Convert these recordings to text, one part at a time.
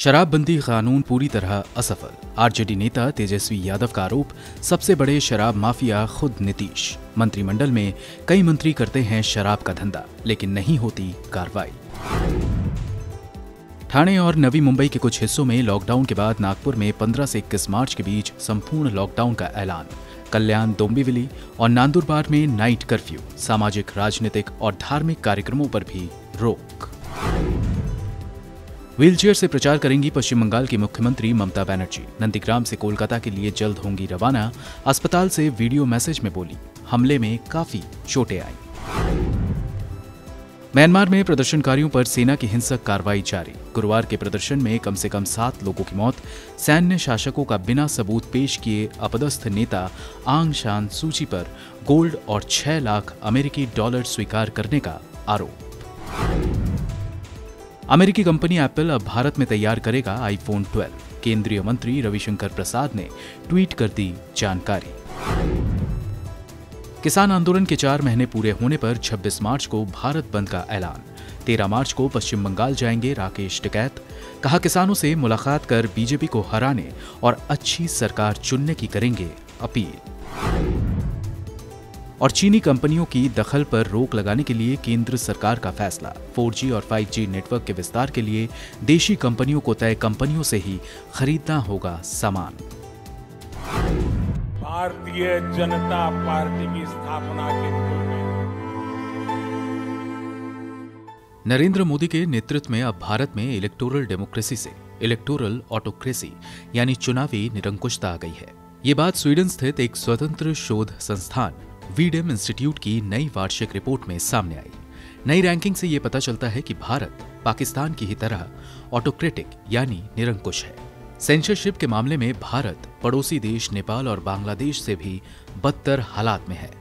शराबबंदी कानून पूरी तरह असफल। आरजेडी नेता तेजस्वी यादव का आरोप, सबसे बड़े शराब माफिया खुद नीतीश। मंत्रिमंडल में कई मंत्री करते हैं शराब का धंधा, लेकिन नहीं होती कार्रवाई। ठाणे और नवी मुंबई के कुछ हिस्सों में लॉकडाउन के बाद नागपुर में 15 से 21 मार्च के बीच संपूर्ण लॉकडाउन का ऐलान। कल्याण, डोंबिवली और नंदुरबार में नाइट कर्फ्यू। सामाजिक, राजनीतिक और धार्मिक कार्यक्रमों पर भी रोक। व्हीलचेयर से प्रचार करेंगी पश्चिम बंगाल की मुख्यमंत्री ममता बनर्जी। नंदीग्राम से कोलकाता के लिए जल्द होंगी रवाना। अस्पताल से वीडियो मैसेज में बोली, हमले में काफी चोटें आई। म्यांमार में प्रदर्शनकारियों पर सेना की हिंसक कार्रवाई जारी। गुरुवार के प्रदर्शन में कम से कम 7 लोगों की मौत। सैन्य शासकों का बिना सबूत पेश किए अपदस्थ नेता आंग सान सूची पर गोल्ड और 6 लाख अमेरिकी डॉलर स्वीकार करने का आरोप। अमेरिकी कंपनी एप्पल अब भारत में तैयार करेगा आईफोन 12। केंद्रीय मंत्री रविशंकर प्रसाद ने ट्वीट कर दी जानकारी। किसान आंदोलन के 4 महीने पूरे होने पर 26 मार्च को भारत बंद का ऐलान। 13 मार्च को पश्चिम बंगाल जाएंगे राकेश टिकैत। कहा, किसानों से मुलाकात कर बीजेपी को हराने और अच्छी सरकार चुनने की करेंगे अपील। और चीनी कंपनियों की दखल पर रोक लगाने के लिए केंद्र सरकार का फैसला। 4G और 5G नेटवर्क के विस्तार के लिए देशी कंपनियों को तय कंपनियों से ही खरीदना होगा सामान। भारतीय जनता पार्टी की स्थापना के पूर्व में नरेंद्र मोदी के नेतृत्व में अब भारत में इलेक्टोरल डेमोक्रेसी से इलेक्टोरल ऑटोक्रेसी यानी चुनावी निरंकुशता आ गई है। ये बात स्वीडन स्थित एक स्वतंत्र शोध संस्थान वीडेम इंस्टीट्यूट की नई वार्षिक रिपोर्ट में सामने आई। नई रैंकिंग से ये पता चलता है कि भारत पाकिस्तान की ही तरह ऑटोक्रेटिक यानी निरंकुश है। सेंसरशिप के मामले में भारत पड़ोसी देश नेपाल और बांग्लादेश से भी बदतर हालात में है।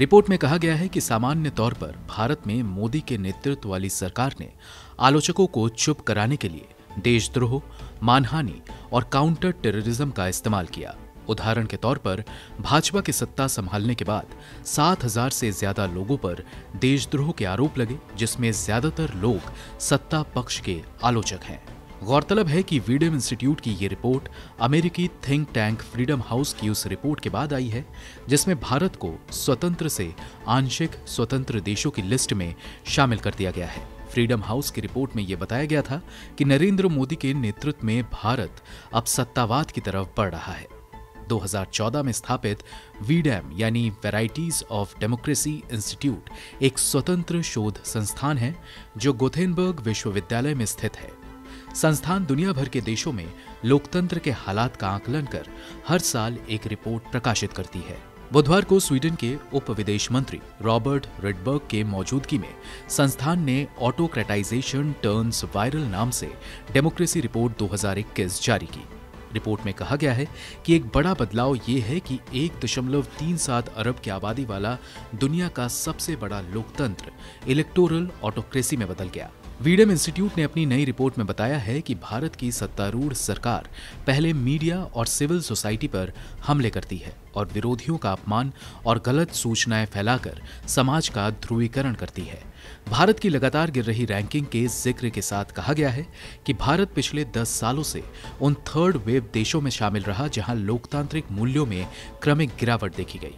रिपोर्ट में कहा गया है कि सामान्य तौर पर भारत में मोदी के नेतृत्व वाली सरकार ने आलोचकों को चुप कराने के लिए देशद्रोह, मानहानि और काउंटर टेररिज्म का इस्तेमाल किया। उदाहरण के तौर पर भाजपा की सत्ता संभालने के बाद 7,000 से ज्यादा लोगों पर देशद्रोह के आरोप लगे, जिसमें ज्यादातर लोग सत्ता पक्ष के आलोचक हैं। गौरतलब है कि वीडेम इंस्टीट्यूट की ये रिपोर्ट अमेरिकी थिंक टैंक फ्रीडम हाउस की उस रिपोर्ट के बाद आई है, जिसमें भारत को स्वतंत्र से आंशिक स्वतंत्र देशों की लिस्ट में शामिल कर दिया गया है। फ्रीडम हाउस की रिपोर्ट में यह बताया गया था कि नरेंद्र मोदी के नेतृत्व में भारत अब सत्तावाद की तरफ बढ़ रहा है। 2014 में स्थापित वीडेम यानी वैराइटीज ऑफ डेमोक्रेसी इंस्टीट्यूट एक स्वतंत्र शोध संस्थान है जो गोथेनबर्ग विश्वविद्यालय में स्थित है। संस्थान दुनिया भर के देशों में लोकतंत्र के हालात का आकलन कर हर साल एक रिपोर्ट प्रकाशित करती है। बुधवार को स्वीडन के उप विदेश मंत्री रॉबर्ट रिडबर्ग के मौजूदगी में संस्थान ने ऑटोक्रेटाइजेशन टर्न्स वायरल नाम से डेमोक्रेसी रिपोर्ट 2021 जारी की। रिपोर्ट में कहा गया है कि एक बड़ा बदलाव ये है कि 1.37 अरब की आबादी वाला दुनिया का सबसे बड़ा लोकतंत्र इलेक्टोरल ऑटोक्रेसी में बदल गया। वीडेम इंस्टीट्यूट ने अपनी नई रिपोर्ट में बताया है कि भारत की सत्तारूढ़ सरकार पहले मीडिया और सिविल सोसाइटी पर हमले करती है और विरोधियों का अपमान और गलत सूचनाएं फैलाकर समाज का ध्रुवीकरण करती है। भारत की लगातार गिर रही रैंकिंग के जिक्र के साथ कहा गया है कि भारत पिछले 10 सालों से उन थर्ड वेव देशों में शामिल रहा जहां लोकतांत्रिक मूल्यों में क्रमिक गिरावट देखी गई।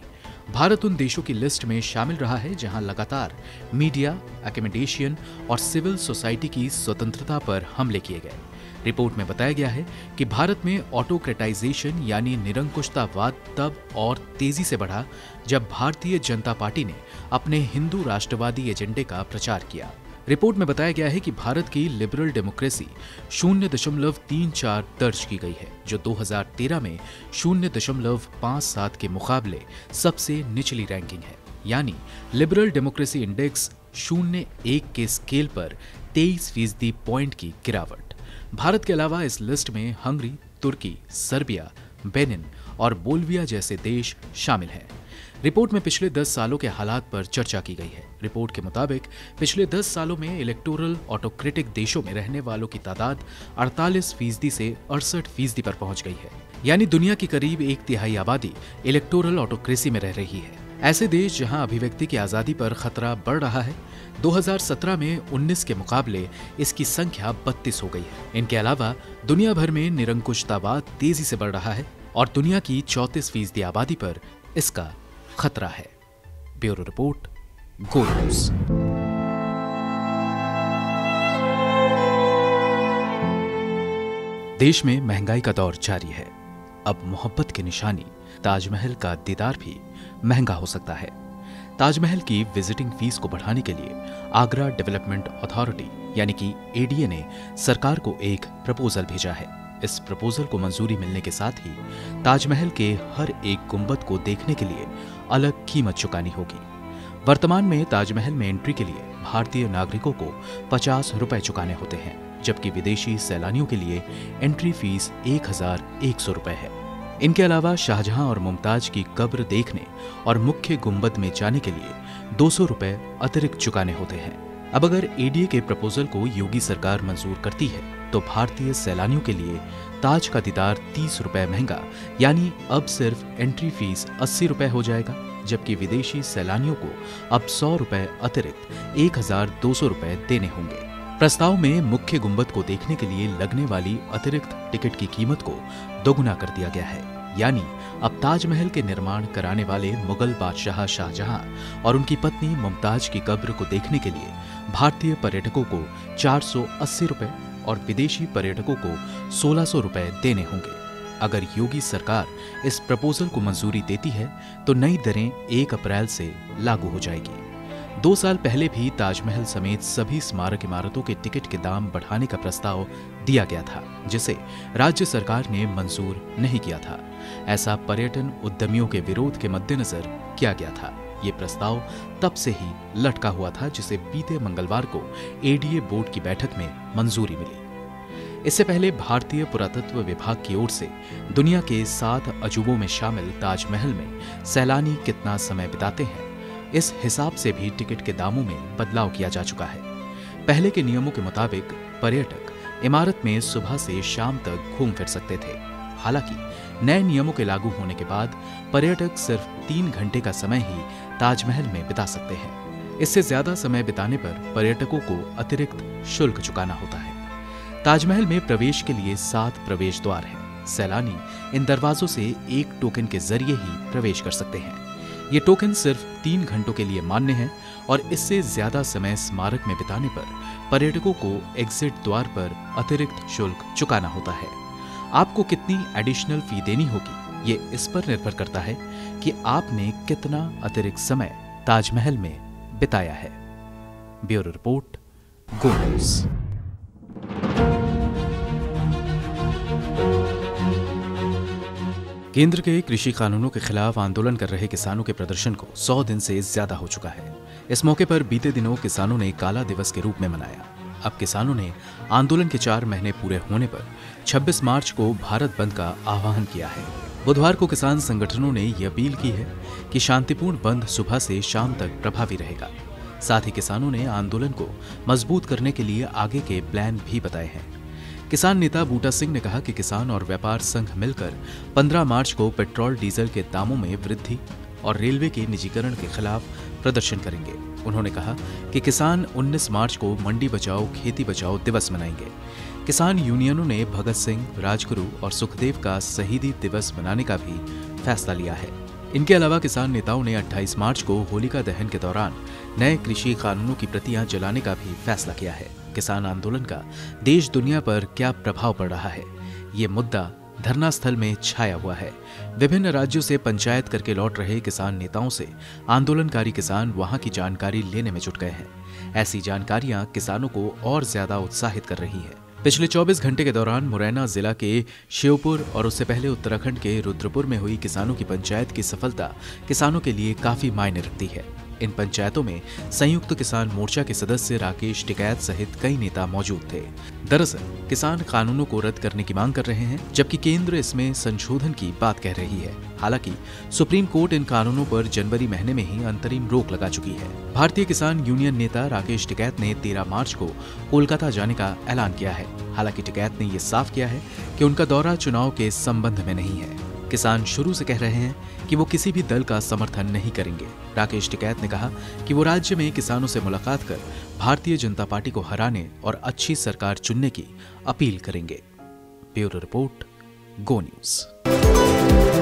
भारत उन देशों की लिस्ट में शामिल रहा है जहां लगातार मीडिया, एकेडमिशियन और सिविल सोसाइटी की स्वतंत्रता पर हमले किए गए। रिपोर्ट में बताया गया है कि भारत में ऑटोक्रेटाइजेशन यानी निरंकुशतावाद तब और तेजी से बढ़ा जब भारतीय जनता पार्टी ने अपने हिंदू राष्ट्रवादी एजेंडे का प्रचार किया। रिपोर्ट में बताया गया है कि भारत की लिबरल डेमोक्रेसी 0.34 दर्ज की गई है, जो 2013 में 0.57 के मुकाबले सबसे निचली रैंकिंग है। यानी लिबरल डेमोक्रेसी इंडेक्स 0.1 के स्केल पर 23% पॉइंट की गिरावट। भारत के अलावा इस लिस्ट में हंगरी, तुर्की, सर्बिया, बेनिन और बोल्विया जैसे देश शामिल हैं। रिपोर्ट में पिछले 10 सालों के हालात पर चर्चा की गई है। रिपोर्ट के मुताबिक पिछले 10 सालों में इलेक्टोरल ऑटोक्रेटिक देशों में रहने वालों की तादाद 48% से 68% पर पहुंच गई है। यानी दुनिया की करीब 1/3 आबादी इलेक्टोरल ऑटोक्रेसी में रह रही है। ऐसे देश जहां अभिव्यक्ति की आजादी पर खतरा बढ़ रहा है, 2017 में 19 के मुकाबले इसकी संख्या 32 हो गई है। इनके अलावा दुनिया भर में निरंकुशतावाद तेजी से बढ़ रहा है और दुनिया की 34% आबादी पर इसका खतरा है। ब्यूरो रिपोर्ट, गो न्यूज़। देश में महंगाई का दौर जारी है। अब मोहब्बत की निशानी ताजमहल का दीदार भी महंगा हो सकता है। ताजमहल की विजिटिंग फीस को बढ़ाने के लिए आगरा डेवलपमेंट अथॉरिटी यानी कि एडीए ने सरकार को एक प्रपोजल भेजा है। इस प्रपोजल को मंजूरी मिलने के साथ ही ताजमहल के हर एक गुंबद को देखने के लिए अलग कीमत चुकानी होगी। वर्तमान में ताजमहल में एंट्री के लिए भारतीय नागरिकों को 50 रुपए चुकाने होते हैं, जबकि विदेशी सैलानियों के लिए एंट्री फीस 1100 रुपए है। इनके अलावा शाहजहां और मुमताज की कब्र देखने और मुख्य गुंबद में जाने के लिए 200 रुपए अतिरिक्त चुकाने होते हैं। अब अगर एडीए के प्रपोजल को योगी सरकार मंजूर करती है तो भारतीय सैलानियों के लिए ताज का दीदार 30 रुपए महंगा यानी अब सिर्फ एंट्री फीस 80 रुपए हो जाएगा, जबकि विदेशी सैलानियों को अब 100 रुपए अतिरिक्त 1200 रुपए देने होंगे। प्रस्ताव में मुख्य गुंबद को देखने के लिए लगने वाली अतिरिक्त टिकट की कीमत को दोगुना कर दिया गया है, यानी अब ताजमहल के निर्माण कराने वाले मुगल बादशाह शाहजहां और उनकी पत्नी मुमताज की कब्र को देखने के लिए भारतीय पर्यटकों को 480 रुपए और विदेशी पर्यटकों को 1600 रुपए देने होंगे। अगर योगी सरकार इस प्रपोजल को मंजूरी देती है तो नई दरें 1 अप्रैल से लागू हो जाएगी। 2 साल पहले भी ताजमहल समेत सभी स्मारक इमारतों के टिकट के दाम बढ़ाने का प्रस्ताव दिया गया था, जिसे राज्य सरकार ने मंजूर नहीं किया था। ऐसा पर्यटन उद्यमियों के विरोध के मद्देनजर किया गया था। ये प्रस्ताव तब से ही लटका हुआ था, जिसे बीते मंगलवार को एडीए बोर्ड की बैठक में मंजूरी मिली। इससे पहले भारतीय पुरातत्व विभाग की ओर से दुनिया के 7 अजूबों में शामिल ताजमहल में सैलानी कितना समय बिताते हैं, इस हिसाब से भी टिकट के दामों में बदलाव किया जा चुका है। पहले के नियमों के मुताबिक पर्यटक इमारत में सुबह से शाम तक घूम फिर सकते थे। हालांकि नए नियमों के लागू होने के बाद पर्यटक सिर्फ 3 घंटे का समय ही ताजमहल में बिता सकते हैं। इससे ज्यादा समय बिताने पर पर्यटकों को अतिरिक्त शुल्क चुकाना होता है। ताजमहल में प्रवेश के लिए 7 प्रवेश द्वार हैं। सैलानी इन दरवाजों से एक टोकन के जरिए ही प्रवेश कर सकते हैं। ये टोकन सिर्फ 3 घंटों के लिए मान्य है और इससे ज्यादा समय स्मारक में बिताने पर पर्यटकों को एग्जिट द्वार पर अतिरिक्त शुल्क चुकाना होता है। आपको कितनी एडिशनल फी देनी होगी, ये इस पर निर्भर करता है कि आपने कितना अतिरिक्त समय ताजमहल में बिताया है। ब्यूरो रिपोर्ट, गो न्यूज़। केंद्र के कृषि कानूनों के खिलाफ आंदोलन कर रहे किसानों के प्रदर्शन को 100 दिन से ज्यादा हो चुका है। इस मौके पर बीते दिनों किसानों ने काला दिवस के रूप में मनाया। अब किसानों ने आंदोलन के 4 महीने पूरे होने पर 26 मार्च को भारत बंद का आह्वान किया है। बुधवार को किसान संगठनों ने यह अपील की है कि शांतिपूर्ण बंद सुबह से शाम तक प्रभावी रहेगा। साथ ही किसानों ने आंदोलन को मजबूत करने के लिए आगे के प्लान भी बताए हैं। किसान नेता बूटा सिंह ने कहा कि किसान और व्यापार संघ मिलकर 15 मार्च को पेट्रोल डीजल के दामों में वृद्धि और रेलवे के निजीकरण के खिलाफ प्रदर्शन करेंगे। उन्होंने कहा कि किसान 19 मार्च को मंडी बचाओ खेती बचाओ दिवस मनाएंगे। किसान यूनियनों ने भगत सिंह, राजगुरु और सुखदेव का शहीदी दिवस मनाने का भी फैसला लिया है। इनके अलावा किसान नेताओं ने 28 मार्च को होलिका दहन के दौरान नए कृषि कानूनों की प्रतियां जलाने का भी फैसला किया है। किसान आंदोलन का देश दुनिया पर क्या प्रभाव पड़ रहा है, ये मुद्दा धरना स्थल में छाया हुआ है। विभिन्न राज्यों से पंचायत करके लौट रहे किसान नेताओं से आंदोलनकारी किसान वहां की जानकारी लेने में जुट गए हैं। ऐसी जानकारियां किसानों को और ज्यादा उत्साहित कर रही है। पिछले 24 घंटे के दौरान मुरैना जिला के श्योपुर और उससे पहले उत्तराखंड के रुद्रपुर में हुई किसानों की पंचायत की सफलता किसानों के लिए काफी मायने रखती है। इन पंचायतों में संयुक्त किसान मोर्चा के सदस्य राकेश टिकैत सहित कई नेता मौजूद थे। दरअसल किसान कानूनों को रद्द करने की मांग कर रहे हैं, जबकि केंद्र इसमें संशोधन की बात कह रही है। हालांकि सुप्रीम कोर्ट इन कानूनों पर जनवरी महीने में ही अंतरिम रोक लगा चुकी है। भारतीय किसान यूनियन नेता राकेश टिकैत ने 13 मार्च को कोलकाता जाने का ऐलान किया है। हालांकि टिकैत ने यह साफ किया है कि उनका दौरा चुनाव के संबंध में नहीं है। किसान शुरू से कह रहे हैं कि वो किसी भी दल का समर्थन नहीं करेंगे। राकेश टिकैत ने कहा कि वो राज्य में किसानों से मुलाकात कर भारतीय जनता पार्टी को हराने और अच्छी सरकार चुनने की अपील करेंगे। ब्यूरो रिपोर्ट, गो न्यूज।